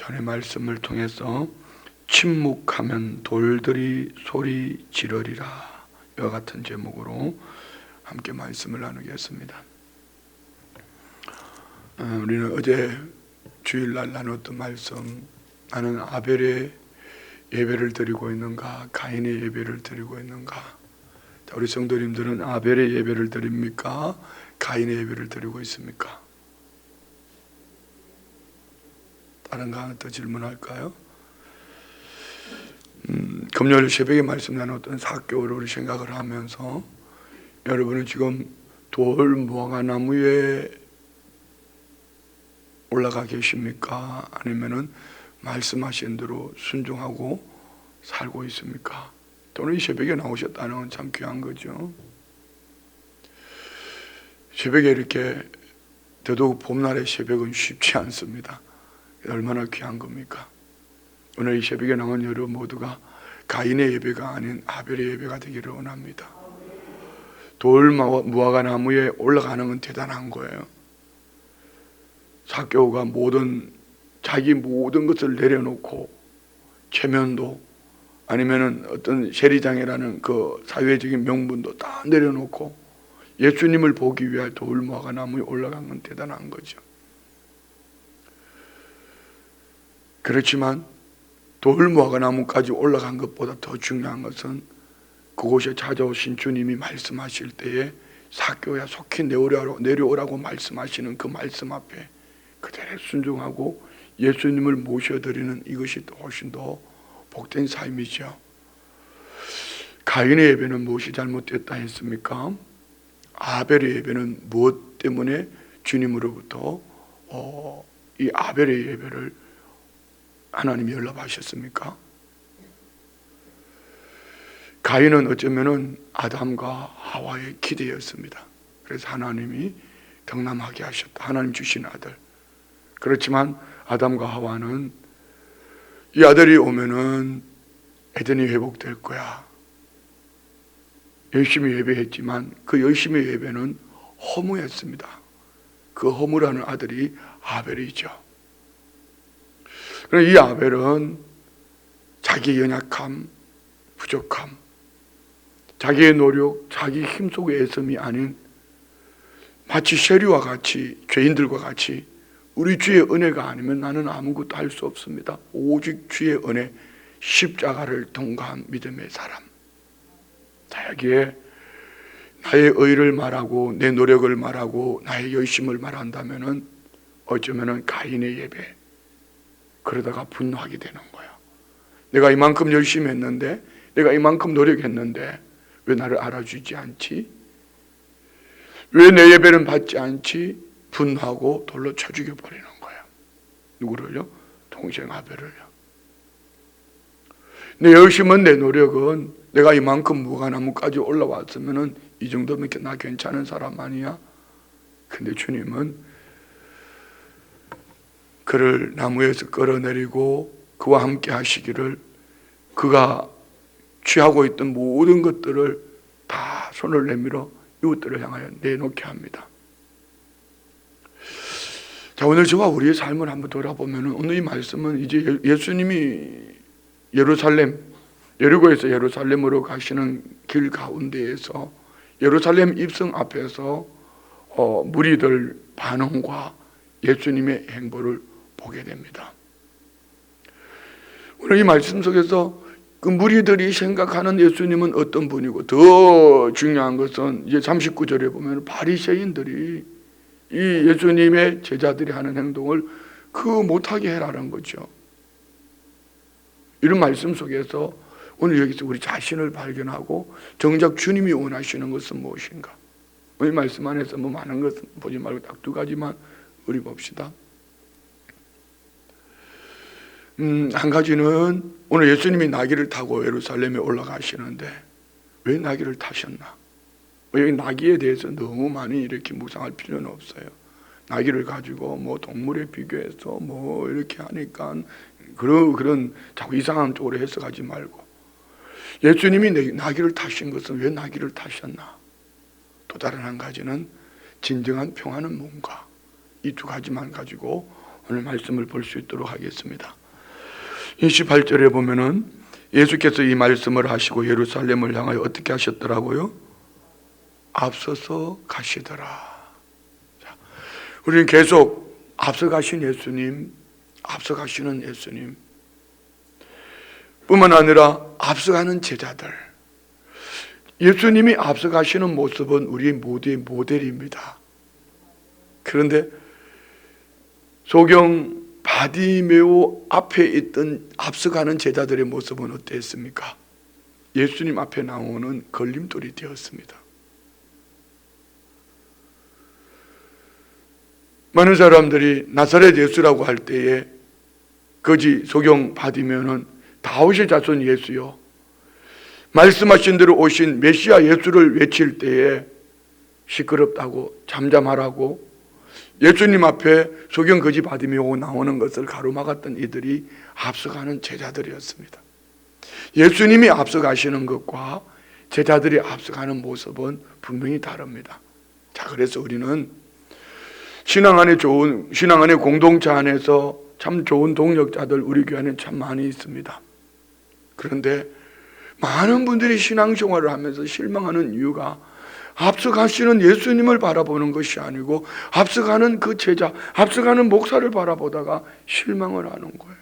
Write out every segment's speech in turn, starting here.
전의 말씀을 통해서 침묵하면 돌들이 소리 지르리라, 이와 같은 제목으로 함께 말씀을 나누겠습니다. 우리는 어제 주일날 나눴던 말씀, 나는 아벨의 예배를 드리고 있는가, 가인의 예배를 드리고 있는가? 자, 우리 성도님들은 아벨의 예배를 드립니까? 가인의 예배를 드리고 있습니까? 다른 거 하나 더 질문할까요? 금요일 새벽에 말씀 나눴던 사교를 우리 생각을 하면서, 여러분은 지금 돌 무화과나무 위에 올라가 계십니까? 아니면은 말씀하신 대로 순종하고 살고 있습니까? 또는 이 새벽에 나오셨다는 건 참 귀한 거죠. 새벽에 이렇게, 더더욱 봄날의 새벽은 쉽지 않습니다. 얼마나 귀한 겁니까? 오늘 이 새벽에 나온 여러분 모두가 가인의 예배가 아닌 아벨의 예배가 되기를 원합니다. 돌 무화과 나무에 올라가는 건 대단한 거예요. 사개오가 자기 모든 것을 내려놓고, 체면도 아니면은 어떤 세리장이라는 그 사회적인 명분도 다 내려놓고 예수님을 보기 위해 돌 무화과 나무에 올라간 건 대단한 거죠. 그렇지만 돌 무화과 나무까지 올라간 것보다 더 중요한 것은 그곳에 찾아오신 주님이 말씀하실 때에 사개오야 속히 내려오라고 말씀하시는 그 말씀 앞에 그대로 순종하고 예수님을 모셔드리는 이것이 훨씬 더 복된 삶이죠. 가인의 예배는 무엇이 잘못됐다 했습니까? 아벨의 예배는 무엇 때문에 주님으로부터 이 아벨의 예배를 하나님이 연락하셨습니까? 가인은 어쩌면은 아담과 하와의 기대였습니다. 그래서 하나님이 경남하게 하셨다. 하나님 주신 아들. 그렇지만 아담과 하와는 이 아들이 오면은 에덴이 회복될 거야. 열심히 예배했지만 그 열심히 예배는 허무했습니다. 그 허무라는 아들이 아벨이죠. 그런데 이 아벨은 자기의 연약함, 부족함, 자기의 노력, 자기 힘 속의 애씀이 아닌 마치 세리와 같이, 죄인들과 같이 우리 주의 은혜가 아니면 나는 아무것도 할 수 없습니다. 오직 주의 은혜, 십자가를 통과한 믿음의 사람. 자, 여기에 나의 의를 말하고 내 노력을 말하고 나의 열심을 말한다면은 어쩌면은 가인의 예배, 그러다가 분노하게 되는 거야. 내가 이만큼 열심히 했는데, 내가 이만큼 노력했는데 왜 나를 알아주지 않지? 왜 내 예배는 받지 않지? 분노하고 돌로 쳐 죽여버리는 거야. 누구를요? 동생 아벨을요. 내 열심은, 내 노력은 내가 이만큼 무화과나무까지 올라왔으면은 이 정도면 나 괜찮은 사람 아니야? 근데 주님은 그를 나무에서 끌어내리고 그와 함께 하시기를, 그가 취하고 있던 모든 것들을 다 손을 내밀어 이웃들을 향하여 내놓게 합니다. 자, 오늘 저와 우리의 삶을 한번 돌아보면 오늘 이 말씀은 이제 예수님이 여리고에서 예루살렘으로 가시는 길 가운데에서 예루살렘 입성 앞에서 무리들 반응과 예수님의 행보를 보게 됩니다. 오늘 이 말씀 속에서 그 무리들이 생각하는 예수님은 어떤 분이고, 더 중요한 것은 이제 39절에 보면 바리새인들이 이 예수님의 제자들이 하는 행동을 못하게 해라는 거죠. 이런 말씀 속에서 오늘 여기서 우리 자신을 발견하고 정작 주님이 원하시는 것은 무엇인가? 이 말씀 안에서 많은 것은 보지 말고 딱 두 가지만 우리 봅시다. 한 가지는 오늘 예수님이 나귀를 타고 예루살렘에 올라가시는데 왜 나귀를 타셨나? 여기 나귀에 대해서 너무 많이 이렇게 묵상할 필요는 없어요. 나귀를 가지고 동물에 비교해서 이렇게 하니까 그런 자꾸 이상한 쪽으로 해석하지 말고, 예수님이 나귀를 타신 것은 왜 나귀를 타셨나? 또 다른 한 가지는 진정한 평안은 뭔가? 이 두 가지만 가지고 오늘 말씀을 볼 수 있도록 하겠습니다. 28절에 보면은 예수께서 이 말씀을 하시고 예루살렘을 향하여 어떻게 하셨더라고요? 앞서서 가시더라. 자, 우리는 계속 앞서가신 예수님, 앞서가시는 예수님 뿐만 아니라 앞서가는 제자들, 예수님이 앞서가시는 모습은 우리 모두의 모델입니다. 그런데 소경 바디메오 앞에 있던 앞서가는 제자들의 모습은 어땠습니까? 예수님 앞에 나오는 걸림돌이 되었습니다. 많은 사람들이 나사렛 예수라고 할 때에 거지 소경 바디메오는 다윗의 자손 예수요, 말씀하신 대로 오신 메시아 예수를 외칠 때에 시끄럽다고 잠잠하라고 예수님 앞에 소경 거지 바디메오 나오는 것을 가로막았던 이들이 앞서가는 제자들이었습니다. 예수님이 앞서가시는 것과 제자들이 앞서가는 모습은 분명히 다릅니다. 자, 그래서 우리는 신앙 안의 공동체 안에서 참 좋은 동력자들 우리 교회 안에 참 많이 있습니다. 그런데 많은 분들이 신앙생활을 하면서 실망하는 이유가 앞서가시는 예수님을 바라보는 것이 아니고 앞서가는 그 제자, 앞서가는 목사를 바라보다가 실망을 하는 거예요.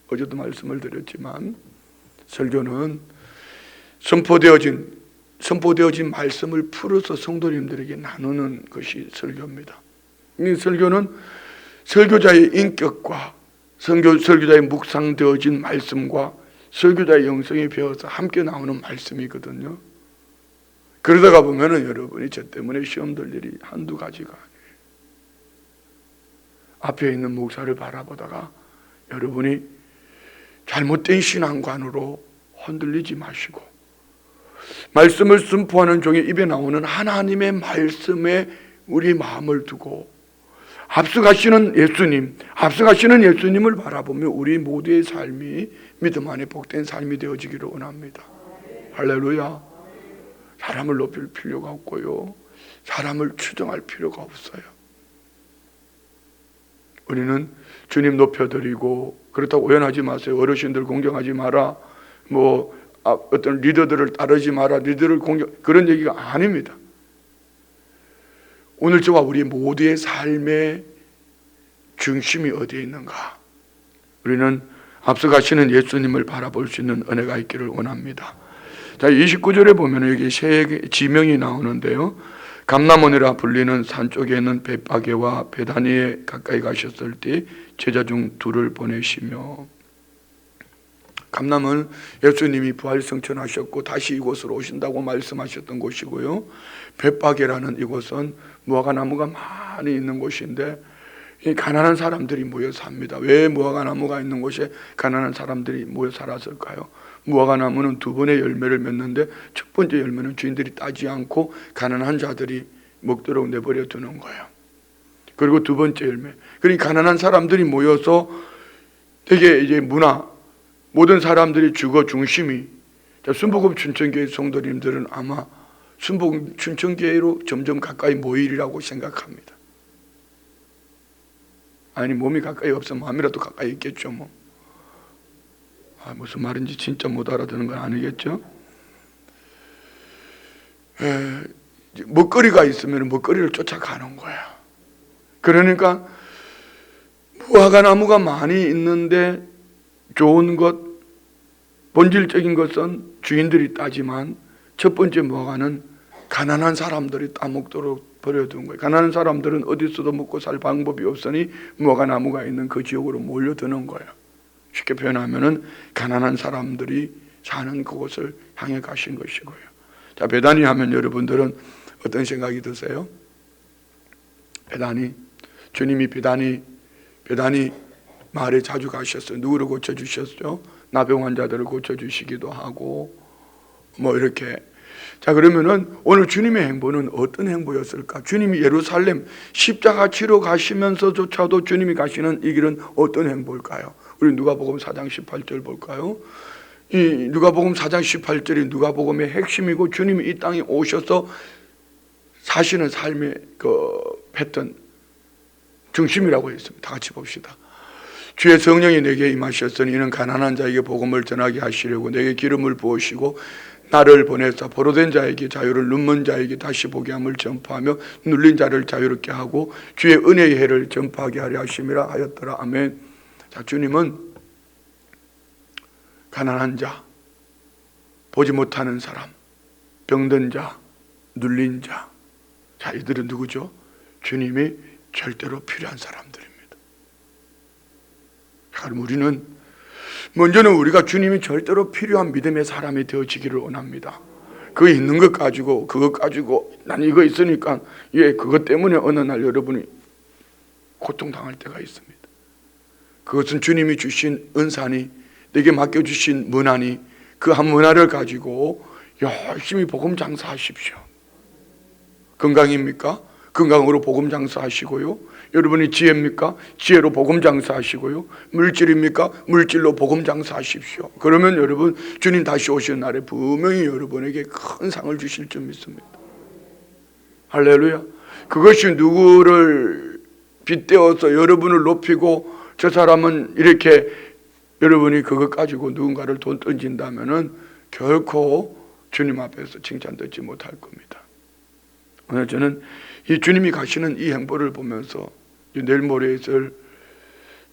어제도 말씀을 드렸지만 설교는 선포되어진 말씀을 풀어서 성도님들에게 나누는 것이 설교입니다. 이 설교는 설교자의 인격과 설교자의 묵상되어진 말씀과 설교자의 영성이 배워서 함께 나오는 말씀이거든요. 그러다가 보면은 여러분이 저 때문에 시험 들 일이 한두 가지가 아니에요. 앞에 있는 목사를 바라보다가 여러분이 잘못된 신앙관으로 흔들리지 마시고 말씀을 선포하는 종의 입에 나오는 하나님의 말씀에 우리 마음을 두고 앞서가시는 예수님을 바라보며 우리 모두의 삶이 믿음 안에 복된 삶이 되어지기를 원합니다. 할렐루야. 사람을 높일 필요가 없고요, 사람을 추정할 필요가 없어요. 우리는 주님 높여드리고, 그렇다고 오연하지 마세요. 어르신들 공경하지 마라, 어떤 리더들을 따르지 마라, 리더를 그런 얘기가 아닙니다. 오늘 저와 우리 모두의 삶의 중심이 어디에 있는가? 우리는 앞서가시는 예수님을 바라볼 수 있는 은혜가 있기를 원합니다. 자, 29절에 보면 여기 세 지명이 나오는데요. 감람원이라 불리는 산 쪽에 있는 벳바게와 베다니에 가까이 가셨을 때 제자 중 둘을 보내시며, 감람은 예수님이 부활승천하셨고 다시 이곳으로 오신다고 말씀하셨던 곳이고요. 벳바게라는 이곳은 무화과나무가 많이 있는 곳인데 가난한 사람들이 모여 삽니다. 왜 무화과나무가 있는 곳에 가난한 사람들이 모여 살았을까요? 무화과나무는 두 번의 열매를 맺는데 첫 번째 열매는 주인들이 따지 않고 가난한 자들이 먹도록 내버려 두는 거예요. 그리고 두 번째 열매, 그러니까 가난한 사람들이 모여서 되게 이제 모든 사람들이 주거 중심이, 순복음 춘천교회 성도님들은 아마 순복음 춘천교회로 점점 가까이 모이리라고 생각합니다. 아니, 몸이 가까이 없으면 마음이라도 가까이 있겠죠. 무슨 말인지 진짜 못 알아듣는 건 아니겠죠? 먹거리가 있으면 먹거리를 쫓아가는 거야. 그러니까 무화과나무가 많이 있는데 좋은 것, 본질적인 것은 주인들이 따지만 첫 번째 무화과는 가난한 사람들이 따먹도록 버려둔 거예요. 가난한 사람들은 어디서도 먹고 살 방법이 없으니 무화과나무가 있는 그 지역으로 몰려드는 거예요. 쉽게 표현하면은 가난한 사람들이 사는 그곳을 향해 가신 것이고요. 자, 베다니 하면 여러분들은 어떤 생각이 드세요? 주님이 베다니 마을에 자주 가셨어요. 누구를 고쳐주셨죠? 나병 환자들을 고쳐주시기도 하고 이렇게. 자, 그러면은 오늘 주님의 행보는 어떤 행보였을까? 주님이 예루살렘 십자가 치러 가시면서조차도 주님이 가시는 이 길은 어떤 행보일까요? 우리 누가복음 4장 18절 볼까요? 이 누가복음 4장 18절이 누가복음의 핵심이고 주님이 이 땅에 오셔서 사시는 삶의 패턴, 중심이라고 했습니다. 다 같이 봅시다. 주의 성령이 내게 임하셨으니 이는 가난한 자에게 복음을 전하게 하시려고 내게 기름을 부으시고 나를 보내사 포로된 자에게 자유를, 눈먼 자에게 다시 보게 함을 전파하며 눌린 자를 자유롭게 하고 주의 은혜의 해를 전파하게 하려 하심이라 하였더라. 아멘. 자, 주님은 가난한 자, 보지 못하는 사람, 병든 자, 눌린 자, 자, 이들은 누구죠? 주님이 절대로 필요한 사람들입니다. 그럼 우리는 먼저는 우리가 주님이 절대로 필요한 믿음의 사람이 되어지기를 원합니다. 그 있는 것 가지고, 그것 가지고 난 이거 있으니까 그것 때문에 어느 날 여러분이 고통당할 때가 있습니다. 그것은 주님이 주신 은사니, 내게 맡겨주신 문화니, 그 한 문화를 가지고 열심히 복음 장사하십시오. 건강입니까? 건강으로 복음 장사하시고요. 여러분이 지혜입니까? 지혜로 복음 장사하시고요. 물질입니까? 물질로 복음 장사하십시오. 그러면 여러분 주님 다시 오시는 날에 분명히 여러분에게 큰 상을 주실 줄 믿습니다. 할렐루야. 그것이 누구를 빗대어서 여러분을 높이고 저 사람은 이렇게 여러분이 그것 가지고 누군가를 돈 던진다면은 결코 주님 앞에서 칭찬받지 못할 겁니다. 오늘 저는 이 주님이 가시는 이 행보를 보면서 내일 모레 있을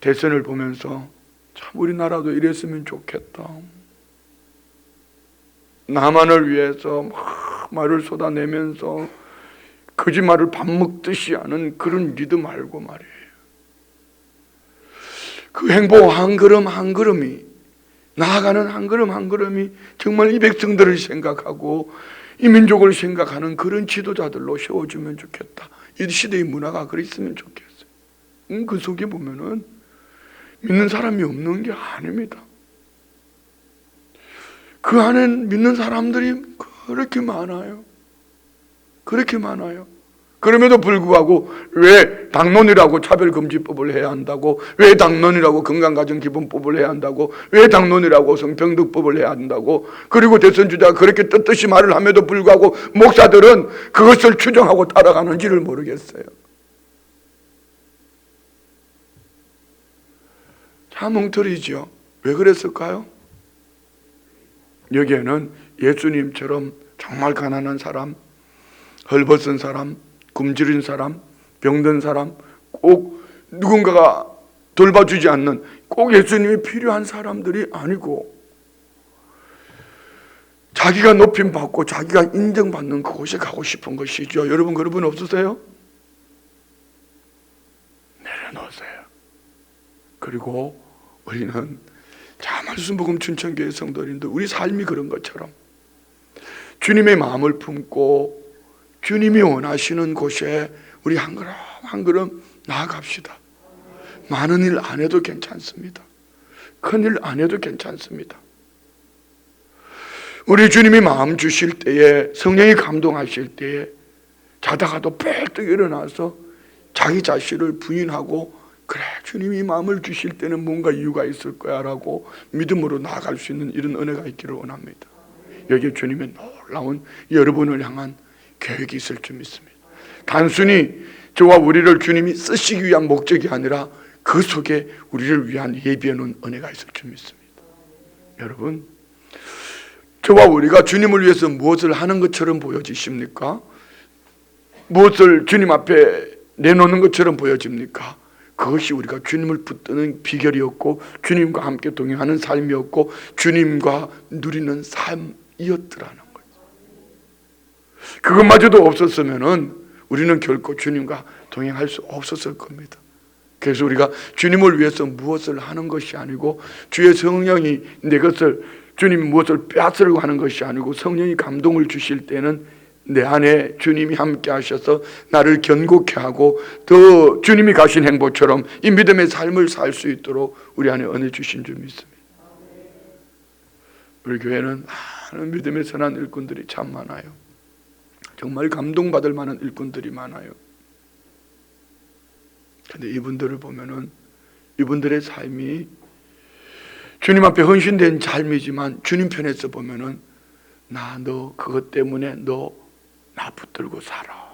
대선을 보면서 참 우리나라도 이랬으면 좋겠다. 나만을 위해서 막 말을 쏟아내면서 거짓말을 밥 먹듯이 하는 그런 리드 말고 말이에요. 그 행보 한 걸음 한 걸음이, 나아가는 한 걸음 한 걸음이 정말 이 백성들을 생각하고 이 민족을 생각하는 그런 지도자들로 세워주면 좋겠다. 이 시대의 문화가 그랬으면 좋겠어요. 그 속에 보면은 믿는 사람이 없는 게 아닙니다. 그 안엔 믿는 사람들이 그렇게 많아요. 그렇게 많아요. 그럼에도 불구하고 왜 당론이라고 차별금지법을 해야 한다고, 왜 당론이라고 건강가정기본법을 해야 한다고, 왜 당론이라고 성평등법을 해야 한다고, 그리고 대선주자가 그렇게 떳떳이 말을 함에도 불구하고 목사들은 그것을 추정하고 따라가는지를 모르겠어요. 참 엉터리죠. 왜 그랬을까요? 여기에는 예수님처럼 정말 가난한 사람, 헐벗은 사람, 굶주린 사람, 병든 사람, 꼭 누군가가 돌봐주지 않는 꼭 예수님이 필요한 사람들이 아니고 자기가 높임받고 자기가 인정받는 그곳에 가고 싶은 것이죠. 여러분 그런 분 없으세요? 내려놓으세요. 그리고 우리는 자 말씀복음 춘천교회 성도님들 우리 삶이 그런 것처럼 주님의 마음을 품고 주님이 원하시는 곳에 우리 한 걸음 한 걸음 나아갑시다. 많은 일 안 해도 괜찮습니다. 큰 일 안 해도 괜찮습니다. 우리 주님이 마음 주실 때에, 성령이 감동하실 때에 자다가도 뻘떡 일어나서 자기 자신을 부인하고 그래 주님이 마음을 주실 때는 뭔가 이유가 있을 거야 라고 믿음으로 나아갈 수 있는 이런 은혜가 있기를 원합니다. 여기에 주님의 놀라운 여러분을 향한 계획이 있을 줄 믿습니다. 단순히 저와 우리를 주님이 쓰시기 위한 목적이 아니라 그 속에 우리를 위한 예비해 놓은 은혜가 있을 줄 믿습니다. 여러분 저와 우리가 주님을 위해서 무엇을 하는 것처럼 보여지십니까? 무엇을 주님 앞에 내놓는 것처럼 보여집니까? 그것이 우리가 주님을 붙드는 비결이었고 주님과 함께 동행하는 삶이었고 주님과 누리는 삶이었더라는 거죠. 그것마저도 없었으면 우리는 결코 주님과 동행할 수 없었을 겁니다. 그래서 우리가 주님을 위해서 무엇을 하는 것이 아니고 주의 성령이 내 것을 주님이 무엇을 빼앗으려고 하는 것이 아니고 성령이 감동을 주실 때는 내 안에 주님이 함께 하셔서 나를 견고케 하고 더 주님이 가신 행보처럼 이 믿음의 삶을 살 수 있도록 우리 안에 은혜 주신 줄 믿습니다. 우리 교회는 많은 믿음의 선한 일꾼들이 참 많아요. 정말 감동받을 만한 일꾼들이 많아요. 그런데 이분들을 보면은 이분들의 삶이 주님 앞에 헌신된 삶이지만 주님 편에서 보면은 너 그것 때문에 너 나 붙들고 살아.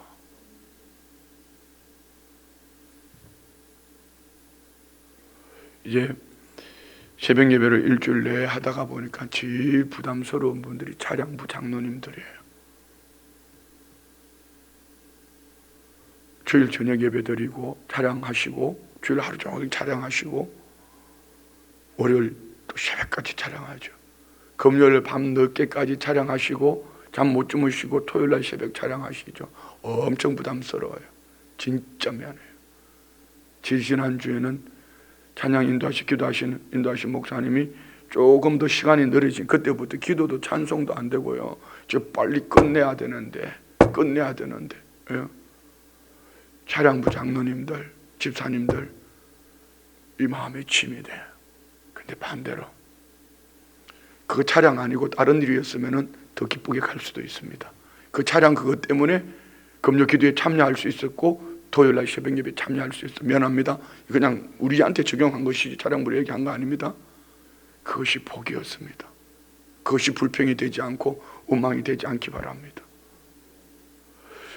이제 새벽 예배를 일주일 내에 하다가 보니까 제일 부담스러운 분들이 차량부 장로님들이에요. 주일 저녁 예배 드리고 촬영하시고, 주일 하루 종일 촬영하시고, 월요일 또 새벽까지 촬영하죠. 금요일 밤 늦게까지 촬영하시고, 잠 못 주무시고 토요일날 새벽 촬영하시죠. 엄청 부담스러워요. 진짜 미안해요. 지난주에는 찬양 인도하신 목사님이 조금 더 시간이 느려진 그때부터 기도도 찬송도 안 되고요. 저 빨리 끝내야 되는데 예. 차량부 장로님들, 집사님들 이 마음에 침이 돼요. 근데 반대로 그 차량 아니고 다른 일이었으면 더 기쁘게 갈 수도 있습니다. 그 차량 그것 때문에 금요 기도에 참여할 수 있었고 토요일날 새벽 예배 참여할 수 있어. 미안합니다. 그냥 우리한테 적용한 것이지 차량부를 얘기한 거 아닙니다. 그것이 복이었습니다. 그것이 불평이 되지 않고 원망이 되지 않기 바랍니다.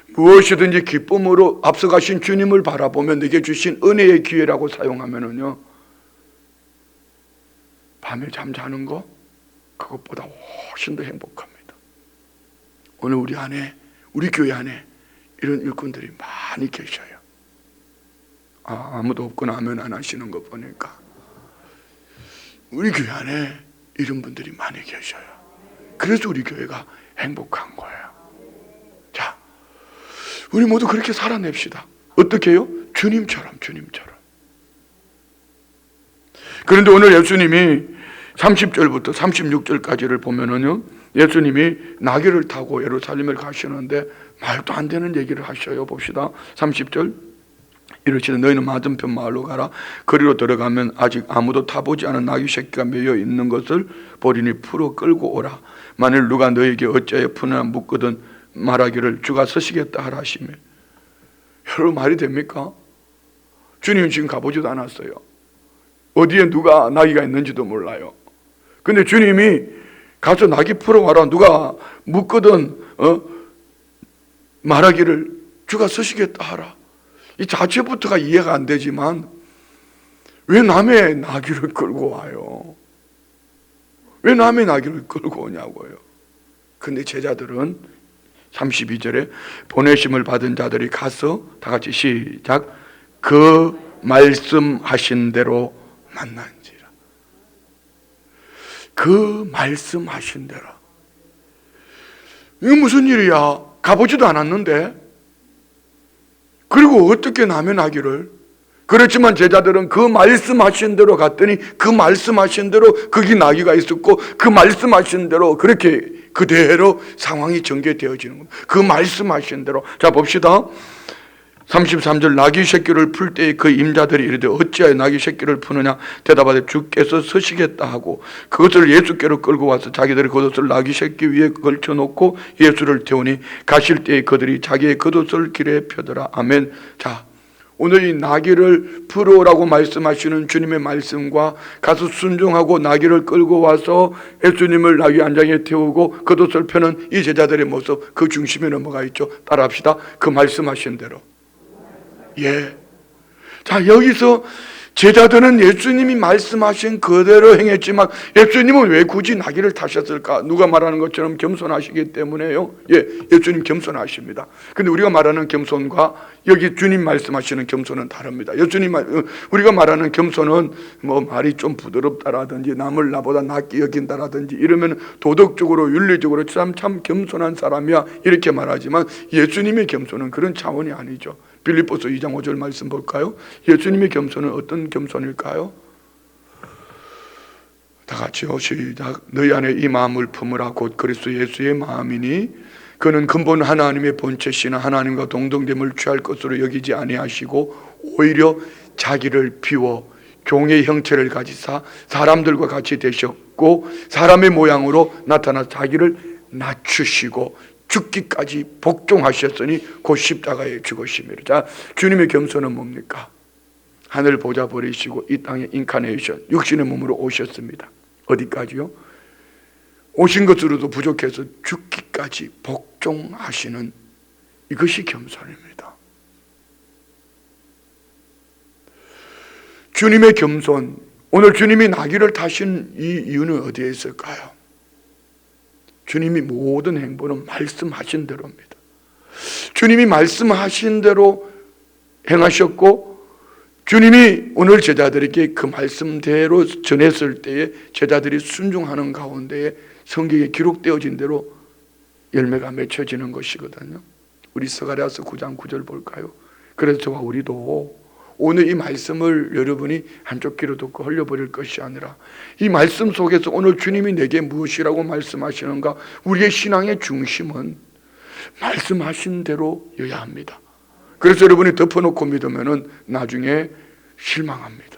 무엇이든지 기쁨으로 앞서가신 주님을 바라보며 내게 주신 은혜의 기회라고 사용하면은요, 밤에 잠자는 거 그것보다 훨씬 더 행복합니다. 오늘 우리 교회 안에 이런 일꾼들이 많이 계셔요. 아무도 없거나 하면 안 하시는 거 보니까 우리 교회 안에 이런 분들이 많이 계셔요. 그래서 우리 교회가 행복한 거예요. 자, 우리 모두 그렇게 살아냅시다. 어떻게 해요? 주님처럼. 그런데 오늘 예수님이 30절부터 36절까지를 보면은요, 예수님이 나귀를 타고 예루살렘을 가시는데 말도 안 되는 얘기를 하셔요. 봅시다. 30절 이르시되 너희는 맞은편 마을로 가라. 거리로 들어가면 아직 아무도 타보지 않은 나귀 새끼가 매여 있는 것을 보리니 풀어 끌고 오라. 만일 누가 너에게 어찌하여 푸느냐 묻거든 말하기를 주가 서시겠다 하라 하시며. 여러분 말이 됩니까? 주님은 지금 가보지도 않았어요. 어디에 누가 나귀가 있는지도 몰라요. 근데 주님이 가서 나귀 풀어와라. 누가 묻거든 말하기를 주가 서시겠다 하라. 이 자체부터가 이해가 안 되지만 왜 남의 나귀를 끌고 와요? 왜 남의 나귀를 끌고 오냐고요. 근데 제자들은 32절에 보내심을 받은 자들이 가서 다 같이 시작. 그 말씀하신 대로 만난지라. 그 말씀하신 대로. 이게 무슨 일이야? 가보지도 않았는데. 그리고 어떻게 남의 나귀를? 그렇지만 제자들은 그 말씀하신 대로 갔더니 그 말씀하신 대로 거기 나귀가 있었고 그 말씀하신 대로 그렇게 그대로 상황이 전개되어지는 겁니다. 그 말씀하신 대로. 자 봅시다. 33절 나귀 새끼를 풀 때에 그 임자들이 이르되 어찌하여 나귀 새끼를 푸느냐 대답하되 주께서 서시겠다 하고 그것을 예수께로 끌고 와서 자기들의 겉옷을 나귀 새끼 위에 걸쳐놓고 예수를 태우니 가실 때에 그들이 자기의 겉옷을 길에 펴더라. 아멘. 자, 오늘 이 나귀를 풀어오라고 말씀하시는 주님의 말씀과 가서 순종하고 나귀를 끌고 와서 예수님을 나귀 안장에 태우고 겉옷을 펴는 이 제자들의 모습, 그 중심에는 뭐가 있죠? 따라합시다. 그 말씀하신 대로. 예. 자, 여기서 제자들은 예수님이 말씀하신 그대로 행했지만 예수님은 왜 굳이 나귀를 타셨을까? 누가 말하는 것처럼 겸손하시기 때문에요. 예, 예수님 겸손하십니다. 근데 우리가 말하는 겸손과 여기 주님 말씀하시는 겸손은 다릅니다. 우리가 말하는 겸손은 뭐 말이 좀 부드럽다라든지 남을 나보다 낫게 여긴다라든지 이러면 도덕적으로 윤리적으로 참 겸손한 사람이야 이렇게 말하지만 예수님의 겸손은 그런 차원이 아니죠. 빌립보서 2장 5절 말씀 볼까요? 예수님의 겸손은 어떤 겸손일까요? 다 같이요. 시작. 너희 안에 이 마음을 품으라. 곧 그리스도 예수의 마음이니 그는 근본 하나님의 본체시나 하나님과 동등됨을 취할 것으로 여기지 아니하시고 오히려 자기를 비워 종의 형체를 가지사 사람들과 같이 되셨고 사람의 모양으로 나타나 자기를 낮추시고 죽기까지 복종하셨으니 곧 십자가에 죽으심이라. 자, 주님의 겸손은 뭡니까? 하늘 보좌 버리시고 이 땅에 인카네이션 육신의 몸으로 오셨습니다. 어디까지요? 오신 것으로도 부족해서 죽기까지 복종하시는 이것이 겸손입니다. 주님의 겸손, 오늘 주님이 나귀를 타신 이 이유는 어디에 있을까요? 주님이 모든 행보는 말씀하신 대로입니다. 주님이 말씀하신 대로 행하셨고, 주님이 오늘 제자들에게 그 말씀대로 전했을 때에 제자들이 순종하는 가운데에 성경에 기록되어진 대로 열매가 맺혀지는 것이거든요. 우리 스가랴서 9장 9절 볼까요? 그래서 저와 우리도 오늘 이 말씀을 여러분이 한쪽 귀로 듣고 흘려버릴 것이 아니라 이 말씀 속에서 오늘 주님이 내게 무엇이라고 말씀하시는가, 우리의 신앙의 중심은 말씀하신 대로여야 합니다. 그래서 여러분이 덮어놓고 믿으면 나중에 실망합니다.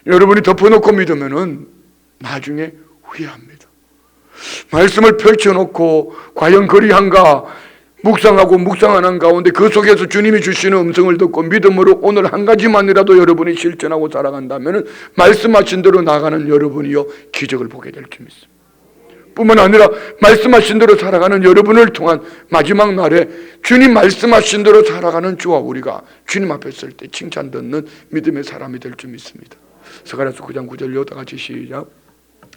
여러분이 덮어놓고 믿으면 나중에 후회합니다. 말씀을 펼쳐놓고 과연 그리한가 묵상하고 묵상하는 가운데 그 속에서 주님이 주시는 음성을 듣고 믿음으로 오늘 한 가지만이라도 여러분이 실천하고 살아간다면 말씀하신 대로 나가는 여러분이요 기적을 보게 될 줄 믿습니다. 뿐만 아니라 말씀하신 대로 살아가는 여러분을 통한 마지막 날에 주님 말씀하신 대로 살아가는 주와 우리가 주님 앞에 설 때 칭찬 듣는 믿음의 사람이 될 줄 믿습니다. 스가랴서 9장 9절 다 같이 시작.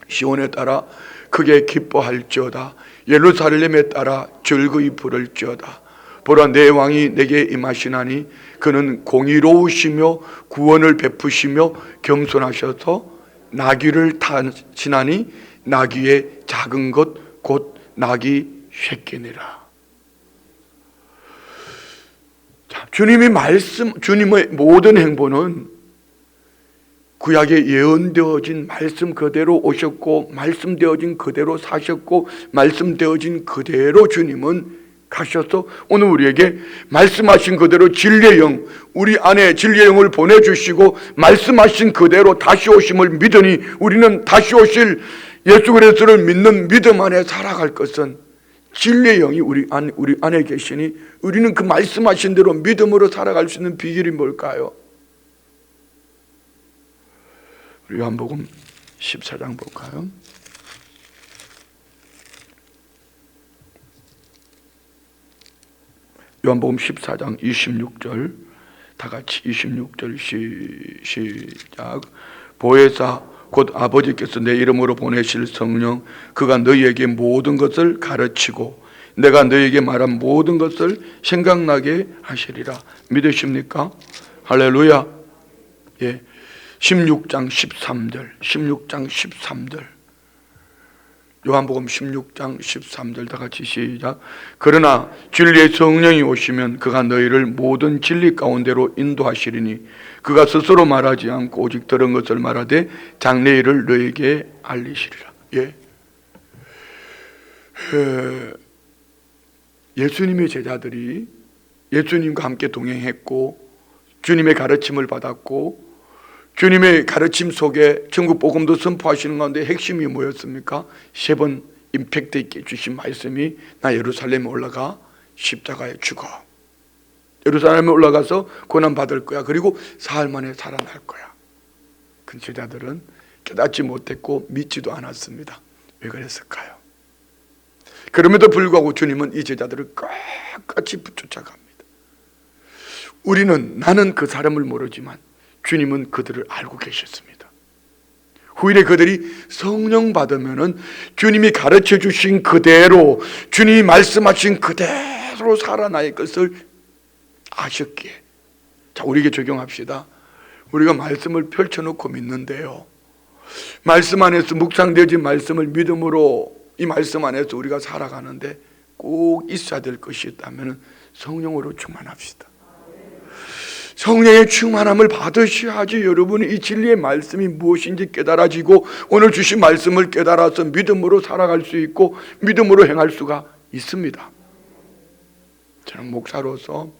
시온에 따라 크게 기뻐할지어다. 예루살렘에 따라 즐거이 부를지어다. 보라, 내 왕이 내게 임하시나니 그는 공의로우시며 구원을 베푸시며 겸손하셔서 나귀를 타시나니 나귀의 작은 것 곧 나귀 새끼니라. 주님의 말씀, 주님의 모든 행보는 구약에 예언되어진 말씀 그대로 오셨고, 말씀되어진 그대로 사셨고, 말씀되어진 그대로 주님은 가셔서 오늘 우리에게 말씀하신 그대로 진리의 영, 우리 안에 진리의 영을 보내주시고 말씀하신 그대로 다시 오심을 믿으니 우리는 다시 오실 예수 그리스도를 믿는 믿음 안에 살아갈 것은 진리의 영이 우리 안에 계시니 우리는 그 말씀하신 대로 믿음으로 살아갈 수 있는 비결이 뭘까요? 우리 요한복음 14장 볼까요? 요한복음 14장 26절 다 같이 26절 시작. 보혜사 곧 아버지께서 내 이름으로 보내실 성령 그가 너희에게 모든 것을 가르치고 내가 너희에게 말한 모든 것을 생각나게 하시리라. 믿으십니까? 할렐루야. 예. 16장 13절 요한복음 16장 13절 다 같이 시작. 그러나 진리의 성령이 오시면 그가 너희를 모든 진리 가운데로 인도하시리니 그가 스스로 말하지 않고 오직 들은 것을 말하되 장래일을 너희에게 알리시리라. 예. 예수님의 제자들이 예수님과 함께 동행했고 주님의 가르침을 받았고 주님의 가르침 속에 천국 복음도 선포하시는 가운데 핵심이 뭐였습니까? 3번 임팩트 있게 주신 말씀이 나 예루살렘에 올라가 십자가에 죽어. 예루살렘에 올라가서 고난 받을 거야. 그리고 사흘 만에 살아날 거야. 그 제자들은 깨닫지 못했고 믿지도 않았습니다. 왜 그랬을까요? 그럼에도 불구하고 주님은 이 제자들을 끝까지 붙여갑니다. 나는 그 사람을 모르지만 주님은 그들을 알고 계셨습니다. 후일에 그들이 성령 받으면은 주님이 가르쳐 주신 그대로 주님이 말씀하신 그대로 살아날 것을 아셨기에, 자, 우리에게 적용합시다. 우리가 말씀을 펼쳐놓고 믿는데요, 말씀 안에서 묵상되어진 말씀을 믿음으로 이 말씀 안에서 우리가 살아가는데 꼭 있어야 될 것이 있다면 성령으로 충만합시다. 성령의 충만함을 받으셔야지 여러분이 이 진리의 말씀이 무엇인지 깨달아지고 오늘 주신 말씀을 깨달아서 믿음으로 살아갈 수 있고 믿음으로 행할 수가 있습니다. 저는 목사로서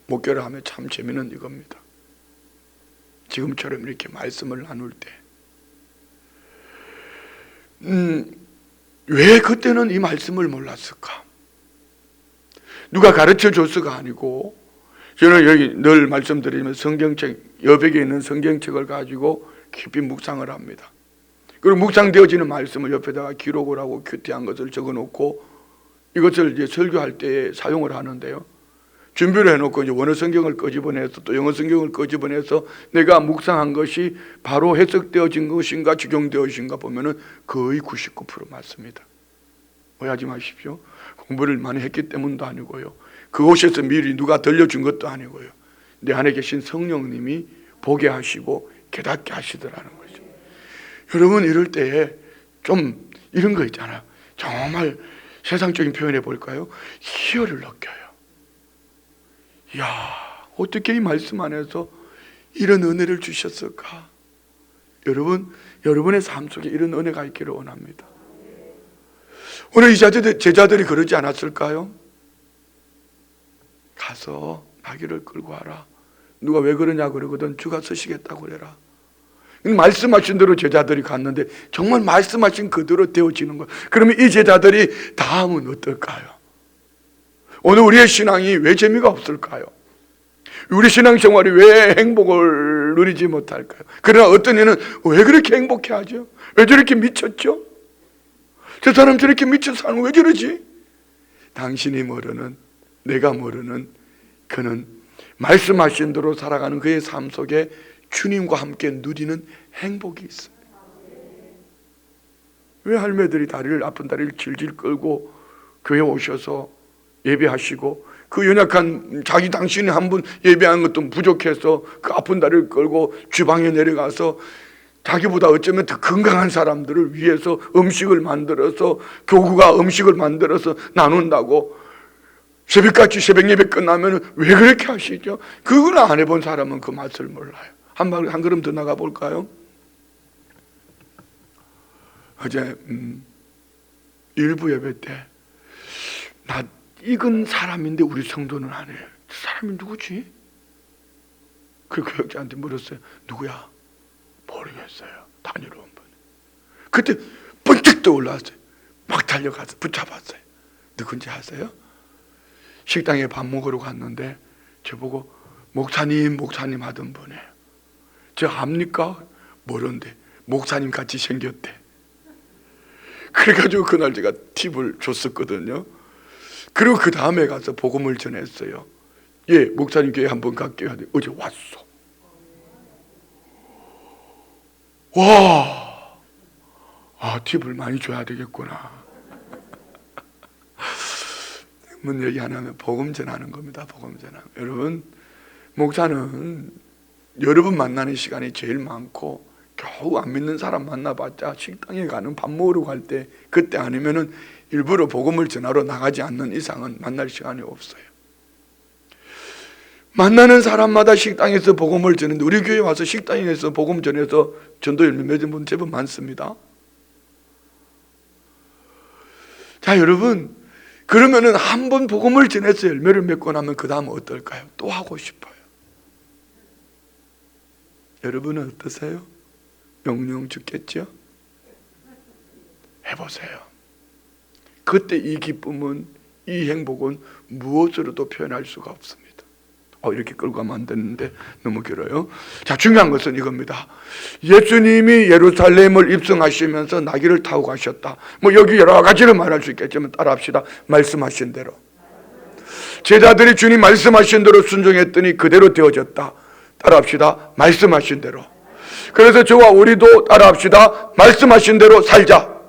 목회를 하면 참 재미는 이겁니다. 지금처럼 이렇게 말씀을 나눌 때 왜 그때는 이 말씀을 몰랐을까? 누가 가르쳐 줬어가 아니고, 저는 여기 늘 말씀드리면 성경책, 여백에 있는 성경책을 가지고 깊이 묵상을 합니다. 그리고 묵상되어지는 말씀을 옆에다가 기록을 하고 큐티한 것을 적어놓고 이것을 이제 설교할 때 사용을 하는데요, 준비를 해놓고 이제 원어 성경을 끄집어내서 또 영어 성경을 끄집어내서 내가 묵상한 것이 바로 해석되어진 것인가 적용되어진가 보면은 거의 99% 맞습니다. 오해하지 마십시오. 공부를 많이 했기 때문도 아니고요, 그곳에서 미리 누가 들려준 것도 아니고요, 내 안에 계신 성령님이 보게 하시고 깨닫게 하시더라는 거죠. 여러분, 이럴 때에 좀 이런 거 있잖아요. 정말 세상적인 표현해 볼까요? 희열을 느껴요. 이야, 어떻게 이 말씀 안에서 이런 은혜를 주셨을까? 여러분, 여러분의 삶 속에 이런 은혜가 있기를 원합니다. 오늘 이 제자들이 그러지 않았을까요? 가서 나귀를 끌고 와라. 누가 왜 그러냐 그러거든. 주가 쓰시겠다고 그래라. 말씀하신 대로 제자들이 갔는데 정말 말씀하신 그대로 되어지는 거예요. 그러면 이 제자들이 다음은 어떨까요? 오늘 우리의 신앙이 왜 재미가 없을까요? 우리 신앙생활이 왜 행복을 누리지 못할까요? 그러나 어떤 이는 왜 그렇게 행복해하죠? 왜 저렇게 미쳤죠? 저 사람 저렇게 미쳐 사는 왜 저러지? 당신이 모르는, 내가 모르는, 그는 말씀하신 대로 살아가는 그의 삶 속에 주님과 함께 누리는 행복이 있어요. 왜 할매들이 아픈 다리를 질질 끌고 교회 오셔서 예배하시고, 그 연약한 당신이 한 분 예배하는 것도 부족해서 그 아픈 다리를 끌고 주방에 내려가서 자기보다 어쩌면 더 건강한 사람들을 위해서 음식을 만들어서, 교구가 음식을 만들어서 나눈다고, 새벽같이 새벽 예배 끝나면 왜 그렇게 하시죠? 그걸 안 해본 사람은 그 맛을 몰라요. 한 걸음 더 나가 볼까요? 어제 일부 예배 때 나 익은 사람인데 우리 성도는 안 해요. 저 사람이 누구지? 그 교육자한테 물었어요. 누구야? 모르겠어요. 다니러 온 분. 그때 번쩍 떠올랐어요. 막 달려가서 붙잡았어요. 누군지 아세요? 식당에 밥 먹으러 갔는데 저보고 목사님 하던 분이에요. 저 압니까? 모르는데 목사님 같이 생겼대. 그래가지고 그날 제가 팁을 줬었거든요. 그리고 그 다음에 가서 복음을 전했어요. 예, 목사님 교회 한번 갈게요. 어제 왔어. 와, 팁을 많이 줘야 되겠구나. 문 얘기 안 하면 복음 전하는 겁니다. 복음 전하는. 여러분, 목사는 여러분 만나는 시간이 제일 많고, 겨우 안 믿는 사람 만나봤자 식당에 가는 밥 먹으러 갈 때, 그때 아니면은 일부러 복음을 전하러 나가지 않는 이상은 만날 시간이 없어요. 만나는 사람마다 식당에서 복음을 전하는데, 우리 교회 와서 식당에서 복음 전해서 전도 열매 맺은 분 제법 많습니다. 자, 여러분, 그러면은 한 번 복음을 전해서 열매를 맺고 나면 그 다음은 어떨까요? 또 하고 싶어요. 여러분은 어떠세요? 영영 죽겠죠? 해보세요. 그때 이 기쁨은, 이 행복은 무엇으로도 표현할 수가 없습니다. 이렇게 끌고 가면 안 되는데 너무 길어요. 자, 중요한 것은 이겁니다. 예수님이 예루살렘을 입성하시면서 나귀를 타고 가셨다. 여기 여러 가지를 말할 수 있겠지만 따라합시다. 말씀하신 대로. 제자들이 주님 말씀하신 대로 순종했더니 그대로 되어졌다. 따라합시다. 말씀하신 대로. 그래서 저와 우리도 따라합시다. 말씀하신 대로 살자.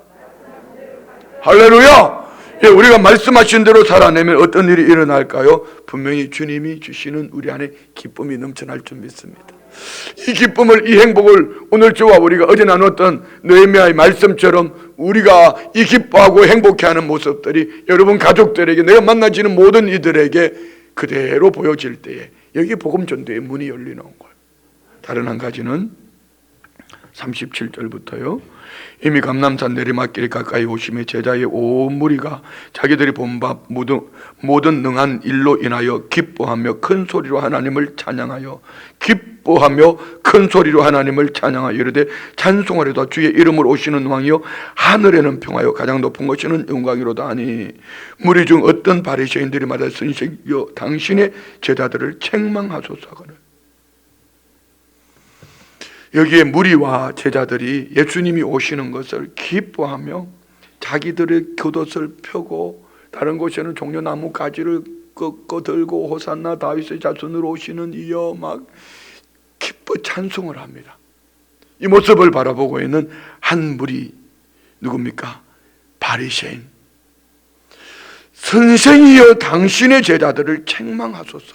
할렐루야! 예, 우리가 말씀하신 대로 살아내면 어떤 일이 일어날까요? 분명히 주님이 주시는 우리 안에 기쁨이 넘쳐날 줄 믿습니다. 이 기쁨을, 이 행복을 오늘 저와 우리가 어제 나눴던 느헤미야의 말씀처럼 우리가 이 기뻐하고 행복해하는 모습들이 여러분 가족들에게, 내가 만나지는 모든 이들에게 그대로 보여질 때에 여기 복음 전도의 문이 열리는 거예요. 다른 한 가지는 37절부터요. 이미 감람산 내리막길에 가까이 오심에 제자의 온 무리가 자기들이 본 바 모든 능한 일로 인하여 기뻐하며 큰 소리로 하나님을 찬양하여 이르되 찬송하려다 주의 이름으로 오시는 왕이요 하늘에는 평화요 가장 높은 것이는 영광이로다 하니, 무리 중 어떤 바리새인들이 말할 선생이여 당신의 제자들을 책망하소서 하거늘. 여기에 무리와 제자들이 예수님이 오시는 것을 기뻐하며 자기들의 겉옷을 펴고 다른 곳에는 종려나무 가지를 꺾고 들고 호산나 다윗의 자손으로 오시는 이여 막 기뻐 찬송을 합니다. 이 모습을 바라보고 있는 한 무리 누굽니까? 바리새인. 선생이여 당신의 제자들을 책망하소서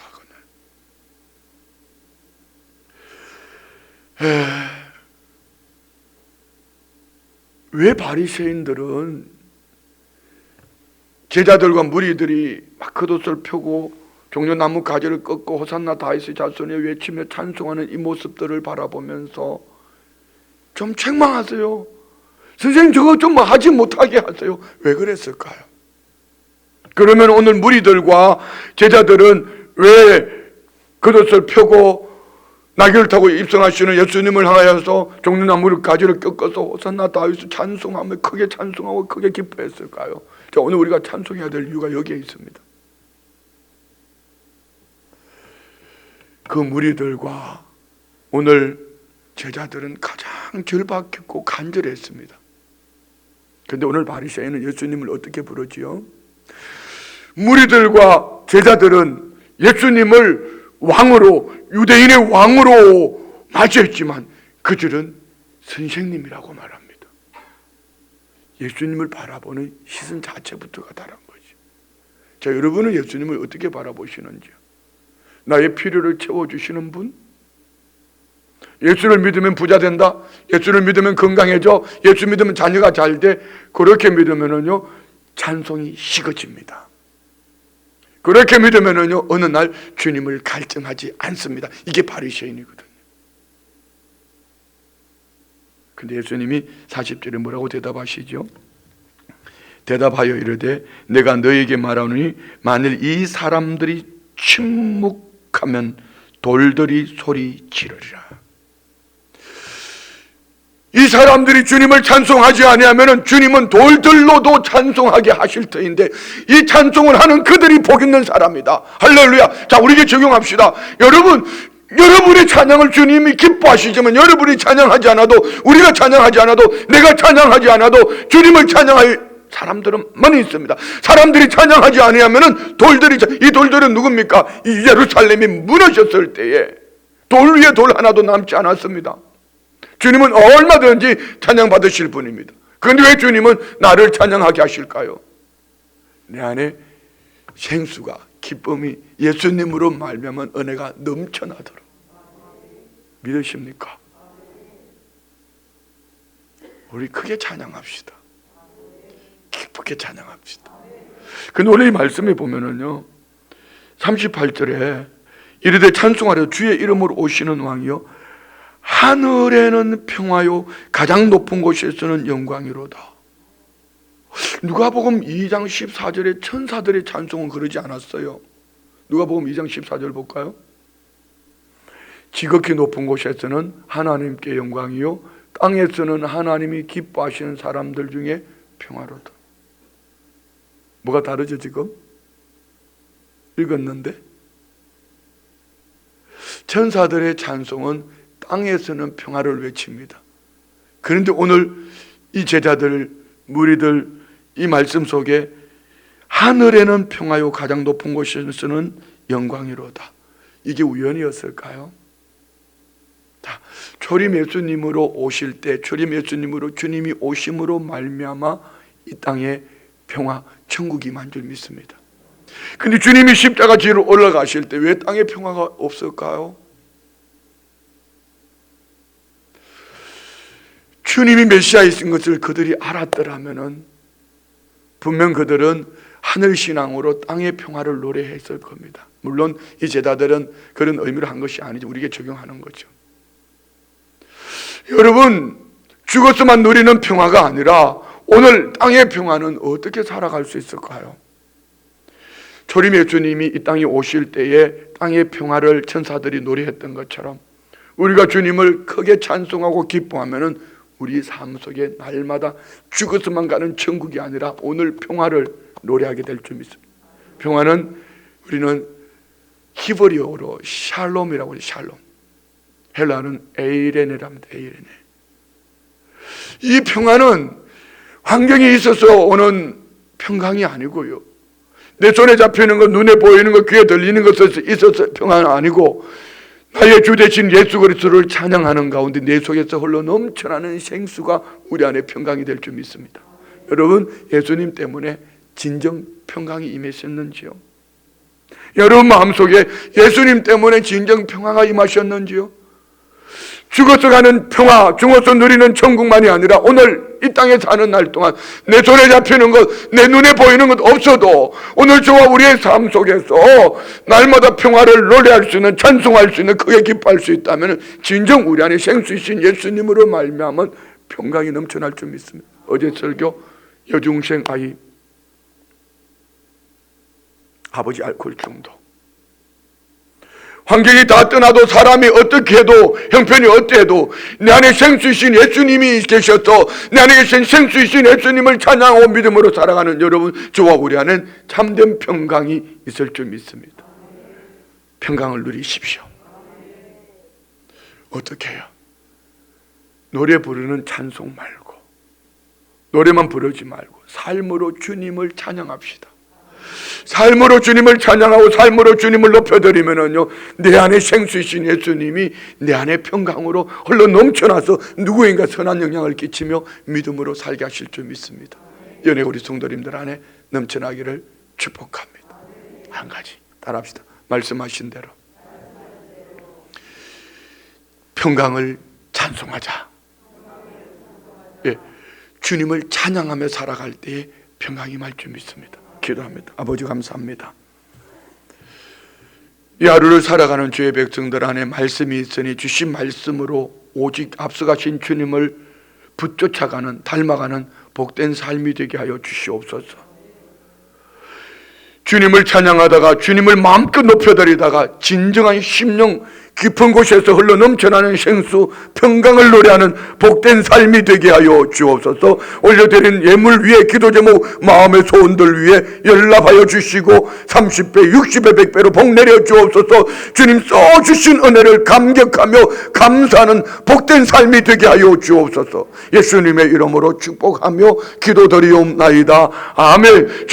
하거늘. 왜 바리새인들은 제자들과 무리들이 막 겉옷을 펴고 종려나무 가지를 꺾고 호산나 다윗의 자손에 외치며 찬송하는 이 모습들을 바라보면서 좀 책망하세요. 선생님 저거 좀 하지 못하게 하세요. 왜 그랬을까요? 그러면 오늘 무리들과 제자들은 왜 겉옷을 펴고 나귀를 타고 입성하시는 예수님을 향하여서 종려나무 가지를 꺾어서 호산나 다윗을 찬송하며 크게 찬송하고 크게 기뻐했을까요? 자, 오늘 우리가 찬송해야 될 이유가 여기에 있습니다. 그 무리들과 오늘 제자들은 가장 절박했고 간절했습니다. 그런데 오늘 바리새인은 예수님을 어떻게 부르지요? 무리들과 제자들은 예수님을 왕으로, 유대인의 왕으로 맞이했지만 그들은 선생님이라고 말합니다. 예수님을 바라보는 시선 자체부터가 다른 거죠. 자, 여러분은 예수님을 어떻게 바라보시는지요? 나의 필요를 채워주시는 분? 예수를 믿으면 부자 된다? 예수를 믿으면 건강해져? 예수 믿으면 자녀가 잘 돼? 그렇게 믿으면은요, 찬송이 식어집니다. 그렇게 믿으면은요, 어느 날 주님을 갈증하지 않습니다. 이게 바리새인이거든요. 근데 예수님이 40절에 뭐라고 대답하시죠? 대답하여 이르되 내가 너에게 말하노니 만일 이 사람들이 침묵하면 돌들이 소리 지르리라. 이 사람들이 주님을 찬송하지 아니하면 주님은 돌들로도 찬송하게 하실 터인데 이 찬송을 하는 그들이 복 있는 사람이다. 할렐루야. 자, 우리 이제 적용합시다. 여러분의 찬양을 주님이 기뻐하시지만 여러분이 찬양하지 않아도, 우리가 찬양하지 않아도, 내가 찬양하지 않아도 주님을 찬양할 사람들은 많이 있습니다. 사람들이 찬양하지 아니하면 이 돌들은 누굽니까? 이 예루살렘이 무너졌을 때에 돌 위에 돌 하나도 남지 않았습니다. 주님은 얼마든지 찬양받으실 분입니다. 그런데 왜 주님은 나를 찬양하게 하실까요? 내 안에 생수가, 기쁨이 예수님으로 말미암은 은혜가 넘쳐나도록. 믿으십니까? 우리 크게 찬양합시다. 기쁘게 찬양합시다. 근데 오늘 이 말씀에 보면은요, 38절에 이르되 찬송하려 주의 이름으로 오시는 왕이요 하늘에는 평화요 가장 높은 곳에서는 영광이로다. 누가복음 2장 14절에 천사들의 찬송은 그러지 않았어요. 누가복음 2장 14절 볼까요? 지극히 높은 곳에서는 하나님께 영광이요 땅에서는 하나님이 기뻐하시는 사람들 중에 평화로다. 뭐가 다르죠 지금? 읽었는데 천사들의 찬송은 땅에서는 평화를 외칩니다. 그런데 오늘 이 제자들, 무리들 이 말씀 속에 하늘에는 평화요 가장 높은 곳에서는 영광이로다. 이게 우연이었을까요? 자, 초림 예수님으로 오실 때, 초림 예수님으로 주님이 오심으로 말미암아 이 땅에 평화, 천국이 임한 줄 믿습니다. 근데 주님이 십자가 지로 올라가실 때 왜 땅에 평화가 없을까요? 주님이 메시아이신 것을 그들이 알았더라면은 분명 그들은 하늘신앙으로 땅의 평화를 노래했을 겁니다. 물론 이 제자들은 그런 의미로 한 것이 아니죠. 우리에게 적용하는 거죠. 여러분, 죽어서만 누리는 평화가 아니라 오늘 땅의 평화는 어떻게 살아갈 수 있을까요? 초림 예수님이 이 땅에 오실 때에 땅의 평화를 천사들이 노래했던 것처럼 우리가 주님을 크게 찬송하고 기뻐하면은 우리 삶 속에 날마다 죽어서만 가는 천국이 아니라 오늘 평화를 노래하게 될 줄 믿습니다. 평화는 우리는 히브리어로 샬롬이라고 해요. 샬롬. 헬라는 에이레네랍니다. 에이레네. 이 평화는 환경에 있어서 오는 평강이 아니고요, 내 손에 잡히는 것, 눈에 보이는 것, 귀에 들리는 것에 있어서 평안은 아니고 나의 주 되신 예수 그리스도를 찬양하는 가운데 내 속에서 흘러 넘쳐나는 생수가 우리 안에 평강이 될 줄 믿습니다. 여러분, 예수님 때문에 진정 평강이 임하셨는지요? 여러분 마음속에 예수님 때문에 진정 평화가 임하셨는지요? 죽어서 가는 평화, 죽어서 누리는 천국만이 아니라 오늘 이 땅에 사는 날 동안 내 손에 잡히는 것, 내 눈에 보이는 것 없어도 오늘 저와 우리의 삶 속에서 날마다 평화를 노래할 수 있는, 찬송할 수 있는, 크게 기뻐할 수 있다면 진정 우리 안에 생수이신 예수님으로 말미암은 평강이 넘쳐날 줄 믿습니다. 어제 설교 여중생 아이, 아버지 알코올 중독, 환경이 다 떠나도 사람이 어떻게 해도 형편이 어때도 내 안에 생수이신 예수님이 계셔서 내 안에 계신 생수이신 예수님을 찬양하고 믿음으로 살아가는 여러분, 저와 우리 안엔 참된 평강이 있을 줄 믿습니다. 평강을 누리십시오. 어떻게 해요? 노래 부르는 찬송 말고, 노래만 부르지 말고 삶으로 주님을 찬양합시다. 삶으로 주님을 찬양하고 삶으로 주님을 높여드리면은요, 내 안에 생수이신 예수님이 내 안에 평강으로 흘러 넘쳐나서 누구인가 선한 영향을 끼치며 믿음으로 살게 하실 줄 믿습니다. 연애 우리 성도님들 안에 넘쳐나기를 축복합니다. 한 가지 따라합시다. 말씀하신 대로 평강을 찬송하자. 예, 주님을 찬양하며 살아갈 때에 평강이 임할 줄 믿습니다. 기도합니다. 아버지 감사합니다. 이 하루를 살아가는 주의 백성들 안에 말씀이 있으니 주신 말씀으로 오직 앞서가신 주님을 붙쫓아가는, 닮아가는 복된 삶이 되게 하여 주시옵소서. 주님을 찬양하다가 주님을 마음껏 높여드리다가 진정한 심령 깊은 곳에서 흘러 넘쳐나는 생수 평강을 노래하는 복된 삶이 되게 하여 주옵소서. 올려드린 예물 위에 기도 제목 마음의 소원들 위에 연락하여 주시고 30배 60배 100배로 복 내려 주옵소서. 주님 써주신 은혜를 감격하며 감사하는 복된 삶이 되게 하여 주옵소서. 예수님의 이름으로 축복하며 기도드리옵나이다. 아멘.